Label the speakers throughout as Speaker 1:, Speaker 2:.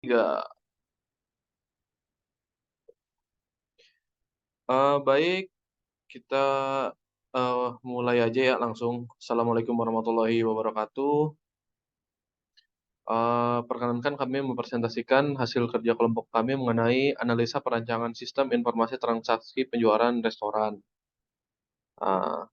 Speaker 1: Ya, baik, kita mulai aja ya langsung. Assalamualaikum warahmatullahi wabarakatuh. Perkenankan kami mempresentasikan hasil kerja kelompok kami mengenai analisa perancangan sistem informasi transaksi penjualan restoran. Uh,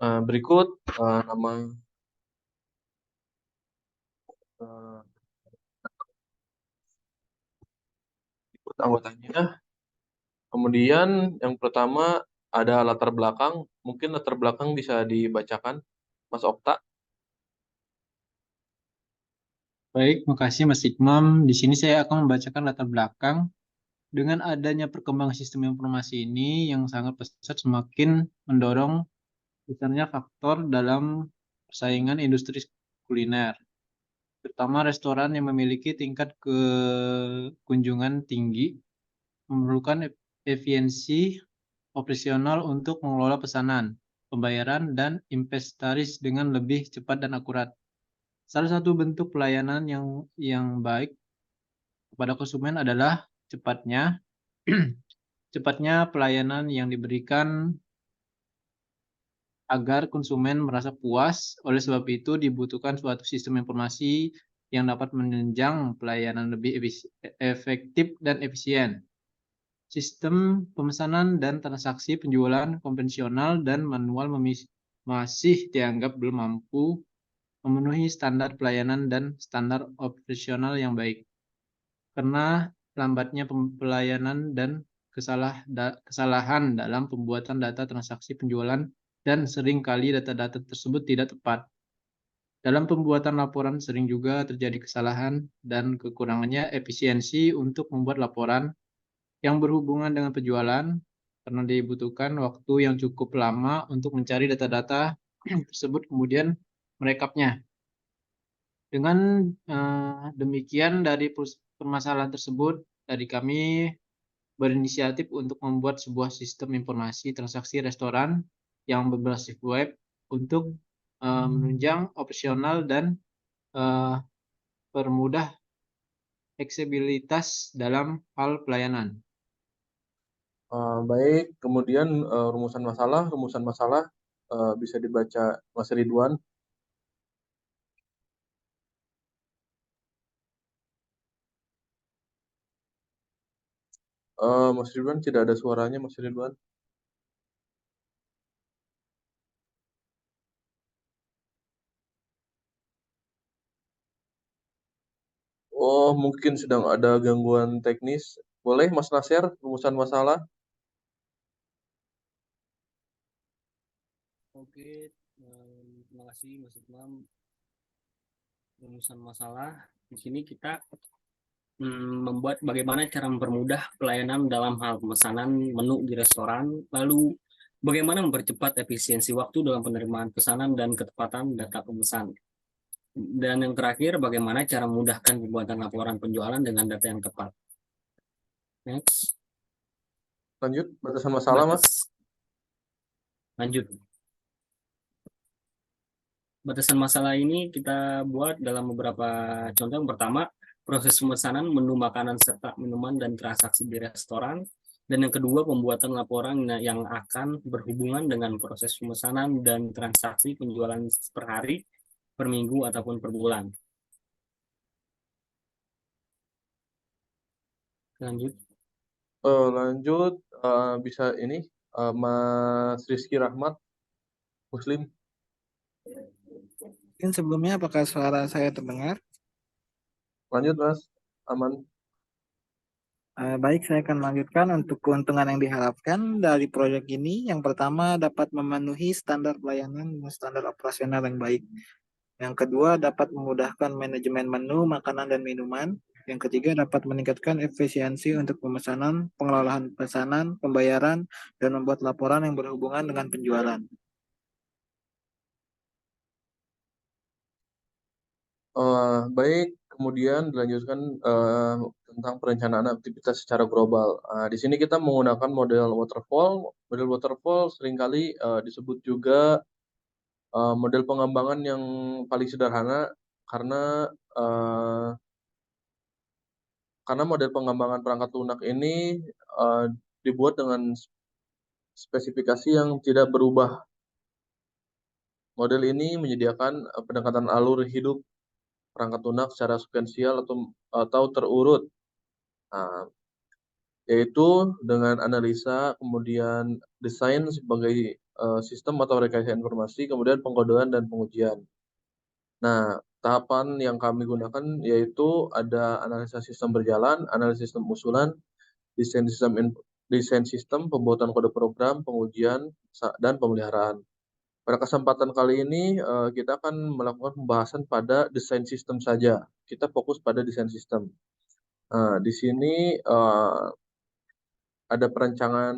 Speaker 1: Berikut nama uh, berikut anggotanya. Kemudian yang pertama ada latar belakang. Mungkin latar belakang bisa dibacakan, Mas Okta.
Speaker 2: Baik, makasih Mas Ikmam. Di sini saya akan membacakan latar belakang. Dengan adanya perkembangan sistem informasi ini yang sangat pesat semakin mendorong besarnya faktor dalam persaingan industri kuliner, terutama restoran yang memiliki tingkat kekunjungan tinggi, memerlukan efisiensi operasional untuk mengelola pesanan, pembayaran, dan inventaris dengan lebih cepat dan akurat. Salah satu bentuk pelayanan yang baik kepada konsumen adalah cepatnya cepatnya pelayanan yang diberikan agar konsumen merasa puas. Oleh sebab itu dibutuhkan suatu sistem informasi yang dapat menunjang pelayanan lebih efektif dan efisien. Sistem pemesanan dan transaksi penjualan konvensional dan manual masih dianggap belum mampu memenuhi standar pelayanan dan standar operasional yang baik. Karena lambatnya pelayanan dan kesalahan dalam pembuatan data transaksi penjualan dan seringkali data-data tersebut tidak tepat. Dalam pembuatan laporan sering juga terjadi kesalahan dan kekurangannya efisiensi untuk membuat laporan yang berhubungan dengan penjualan karena dibutuhkan waktu yang cukup lama untuk mencari data-data tersebut kemudian merekapnya. Dengan demikian dari permasalahan tersebut dari kami berinisiatif untuk membuat sebuah sistem informasi transaksi restoran yang berbasis web untuk menunjang operasional dan eh, permudah fleksibilitas dalam hal pelayanan.
Speaker 1: Baik, kemudian rumusan masalah bisa dibaca Mas Ridwan. Mas Ridwan tidak ada suaranya, Mas Ridwan. Oh, mungkin sedang ada gangguan teknis. Boleh, Mas Nasir, rumusan masalah?
Speaker 3: Oke, terima kasih Mas Ikmam. Rumusan masalah di sini kita membuat bagaimana cara mempermudah pelayanan dalam hal pemesanan menu di restoran, lalu bagaimana mempercepat efisiensi waktu dalam penerimaan pesanan dan ketepatan data pemesan. Dan yang terakhir, bagaimana cara memudahkan pembuatan laporan penjualan dengan data yang tepat. Next,
Speaker 1: Lanjut, batasan masalah, Mas.
Speaker 3: Lanjut. Batasan masalah ini kita buat dalam beberapa contoh. Yang pertama, proses pemesanan menu makanan serta minuman dan transaksi di restoran. Dan yang kedua, pembuatan laporan yang akan berhubungan dengan proses pemesanan dan transaksi penjualan per hari, per minggu, ataupun per bulan. Lanjut.
Speaker 1: Lanjut, bisa ini, Mas Rizky Rahmat, Muslim.
Speaker 4: Mungkin sebelumnya apakah suara saya terdengar?
Speaker 1: Lanjut, Mas. Aman.
Speaker 4: Baik, saya akan lanjutkan untuk keuntungan yang diharapkan dari proyek ini. Yang pertama, dapat memenuhi standar pelayanan dan standar operasional yang baik. Yang kedua, dapat memudahkan manajemen menu, makanan, dan minuman. Yang ketiga, dapat meningkatkan efisiensi untuk pemesanan, pengelolaan pesanan, pembayaran, dan membuat laporan yang berhubungan dengan penjualan.
Speaker 1: Baik, kemudian dilanjutkan tentang perencanaan aktivitas secara global. Di sini kita menggunakan model waterfall. Model waterfall seringkali disebut juga model pengembangan yang paling sederhana karena model pengembangan perangkat lunak ini dibuat dengan spesifikasi yang tidak berubah. Model ini menyediakan pendekatan alur hidup perangkat lunak secara sekuensial atau terurut. Nah, yaitu dengan analisa, kemudian desain sebagai sistem atau rekayasa informasi, kemudian pengkodean dan pengujian. Nah, tahapan yang kami gunakan yaitu ada analisa sistem berjalan, analisis sistem usulan, desain sistem, pembuatan kode program, pengujian, dan pemeliharaan. Pada kesempatan kali ini kita akan melakukan pembahasan pada desain sistem saja. Kita fokus pada desain sistem. Nah, di sini ada perancangan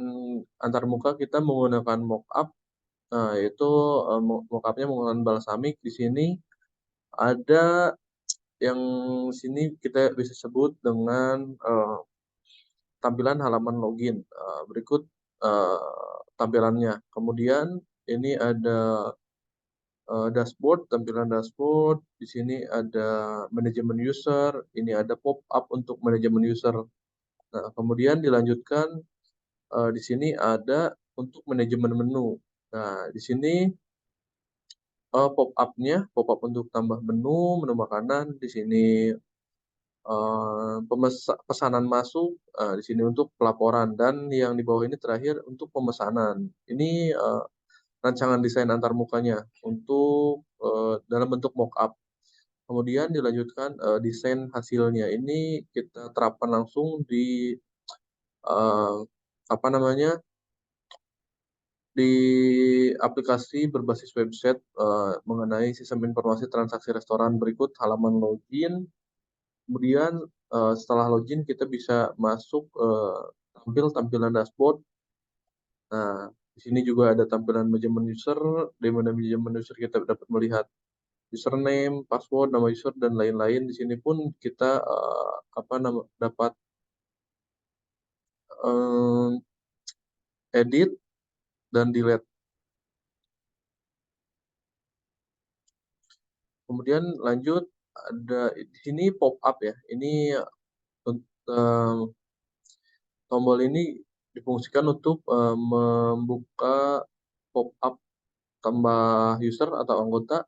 Speaker 1: antarmuka kita menggunakan mockup, yaitu mockupnya menggunakan balsamik. Di sini ada yang sini kita bisa sebut dengan tampilan halaman login. Berikut tampilannya. Kemudian ini ada dashboard, tampilan dashboard. Di sini ada manajemen user. Ini ada pop-up untuk manajemen user. Nah, kemudian dilanjutkan di sini ada untuk manajemen menu. Nah, di sini pop-up untuk tambah menu makanan. Di sini pesanan masuk, di sini untuk pelaporan, dan yang di bawah ini terakhir untuk pemesanan. Ini rancangan desain antarmukanya untuk dalam bentuk mockup. Kemudian dilanjutkan desain hasilnya. Ini kita terapkan langsung di di aplikasi berbasis website mengenai sistem informasi transaksi restoran. Berikut halaman login. Kemudian setelah login kita bisa masuk tampil tampilan dashboard. Nah, di sini juga ada tampilan manajemen user. Di mana manajemen user kita dapat melihat username, password, nama user, dan lain-lain. Di sini pun kita dapat edit dan delete. Kemudian lanjut ada di sini pop up ya. Ini tombol ini difungsikan untuk membuka pop up tambah user atau anggota.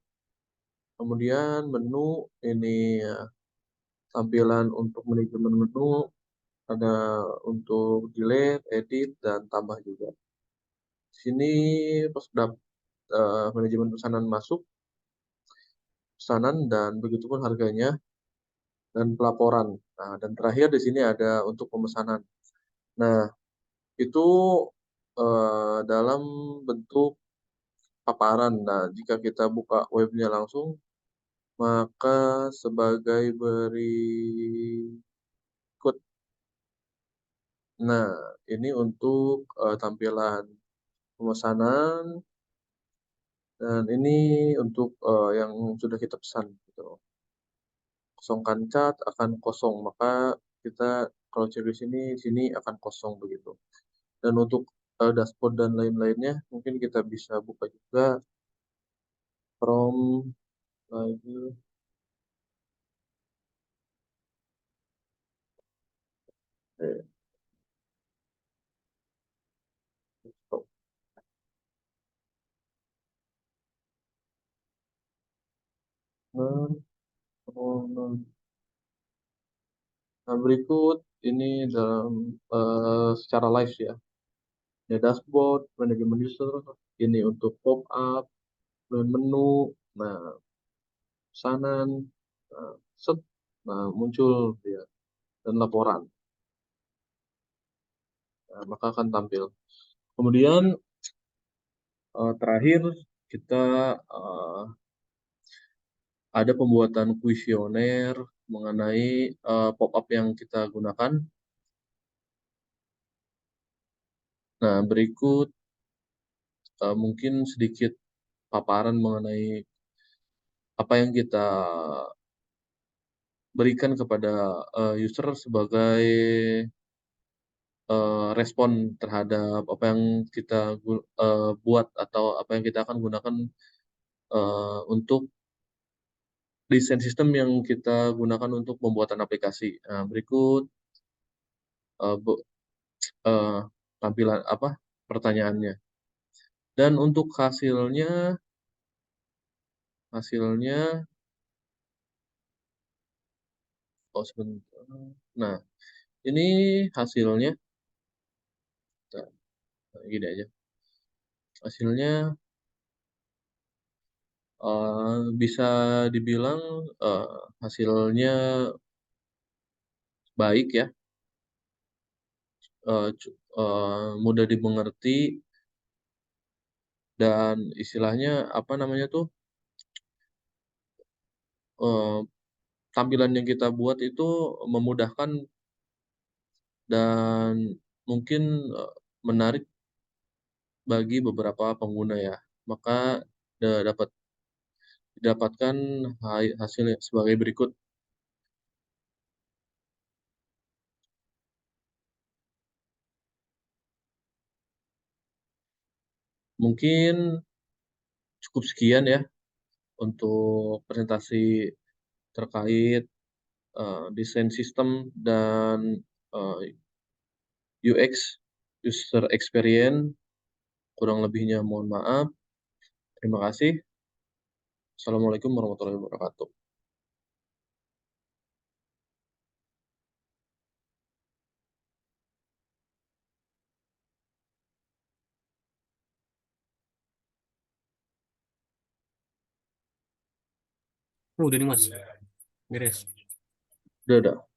Speaker 1: Kemudian menu ini tampilan untuk manajemen menu, ada untuk delete, edit, dan tambah juga. Di sini pas manajemen pesanan masuk, pesanan, dan begitupun harganya dan pelaporan. Nah, dan terakhir di sini ada untuk pemesanan. Nah, itu dalam bentuk paparan. Nah, jika kita buka webnya langsung, maka sebagai berikut. Nah, ini untuk tampilan pemesanan, dan ini untuk yang sudah kita pesan. Gitu. Kosongkan cat akan kosong, maka kita kalau cek di sini akan kosong begitu. Dan untuk dashboard dan lain-lainnya mungkin kita bisa buka juga from lagi. Nah, berikut ini dalam secara live ya. Ya, dashboard, manajemen user, ini untuk pop up, menu, nah pesanan, nah muncul ya, dan laporan. Nah, maka akan tampil. Kemudian terakhir kita ada pembuatan kuesioner mengenai pop-up yang kita gunakan. Nah, berikut mungkin sedikit paparan mengenai apa yang kita berikan kepada user sebagai respon terhadap apa yang kita buat atau apa yang kita akan gunakan untuk desain sistem yang kita gunakan untuk pembuatan aplikasi. Nah, berikut tampilan pertanyaannya. Dan untuk hasilnya sebentar. Nah, ini hasilnya. Gini aja. Hasilnya bisa dibilang hasilnya baik ya, mudah dimengerti, dan istilahnya tampilan yang kita buat itu memudahkan dan mungkin menarik bagi beberapa pengguna ya. Maka dapat didapatkan hasil sebagai berikut. Mungkin cukup sekian ya untuk presentasi terkait desain sistem dan UX, user experience. Kurang lebihnya mohon maaf. Terima kasih. Assalamualaikum warahmatullahi wabarakatuh.
Speaker 3: Udah nih Mas, beres.
Speaker 1: Dadah.